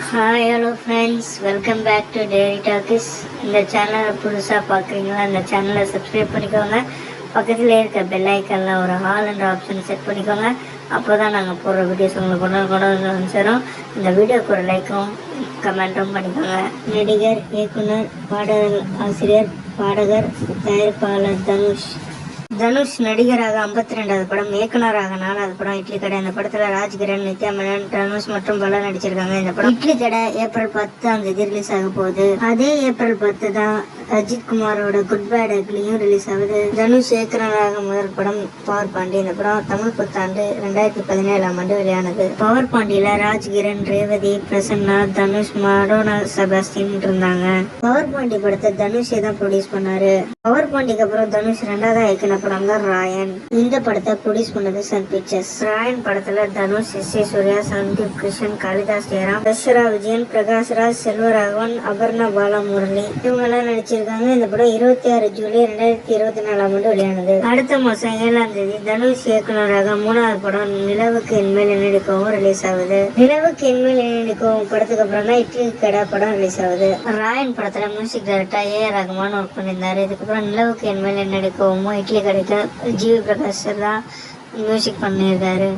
Hi hello friends, welcome back to daily talkies. இந்த சேனலை புதுசாக பார்க்குறீங்களா? இந்த சேனலை சப்ஸ்கிரைப் பண்ணிக்கோங்க. பக்கத்தில் இருக்க பெல் ஐக்கனில் ஒரு ஆல்ன்ற ஆப்ஷன் செட் பண்ணிக்கோங்க. அப்போ தான் நாங்கள் போடுற வீடியோஸ் உங்களுக்கு கொண்டு சேரும். இந்த வீடியோக்கு ஒரு லைக்கும் கமெண்ட்டும் பண்ணிக்கோங்க. நடிகர், இயக்குனர், பாடல் ஆசிரியர், பாடகர், தயாரிப்பாளர் தனுஷ் நடிகராக 52வது படம், இயக்குனராக 4வது படம் இட்லி கடை. இந்த படத்துல ராஜ்கிரண், நித்யா மேனன், தனுஷ் மற்றும் பலர் நடிச்சிருக்காங்க. இந்த படம் இட்லி கடை ஏப்ரல் 10 ரிலீஸ் ஆக போகுது. அதே ஏப்ரல் 10 தான் அஜித் குமாரோட குட் பேட் அக்லியும் ரிலீஸ் ஆகுது. தனுஷ் இயக்குனராக முதல் படம் பவர் பாண்டி. இந்த படம் தமிழ் புத்தாண்டு 2017 வெளியானது. பவர் பாண்டியில ராஜ்கிரண், ரேவதி, பிரசன்னா, தனுஷ், மடோனா செபாஸ்டின் இருந்தாங்க. பவர் பாண்டி படத்தை தனுஷே தான் ப்ரொடியூஸ் பண்ணாரு. பவர் பாண்டிக்கு அப்புறம் தனுஷ் 2வது இயக்குன படம் தான் ராயன். இந்த படத்தை ப்ரொடியூஸ் பண்ணது சன் பிக்சர்ஸ். ராயன் படத்துல தனுஷ், எஸ்.ஏ. சூர்யா, சந்தீப் கிருஷ்ணன், காளிதாஸ் ஜெயராம், தஷரா விஜயன், பிரகாஷ்ராஜ், செல்வராகவன், அபர்ணா பாலமுரளி இவங்க எல்லாம் நடிச்சிருக்காங்க. இந்த படம் 26 ஜூலை 2024 வெளியானது. அடுத்த மாசம் 7ஆம் தேதி தனுஷ் இயக்குனராக 3வது படம் நிலவுக்கு என்மேல் என்னடிக்கவும் ரிலீஸ் ஆகுது. நிலவுக்கு என்மேல் என்னடிக்கவும் படத்துக்கு அப்புறம் தான் இட்லி கடை படம் ரிலீஸ் ஆகுது. ராயன் படத்துல music director A.R. Rahman work பண்ணியிருந்தாரு. இதுக்கப்புறம் நிலவுக்கு என்மேல் என்னடிக்கவும் இட்லி கடைக்கு ஜிவி பிரகாஷ் தான் மியூசிக் பண்ணியிருக்காரு.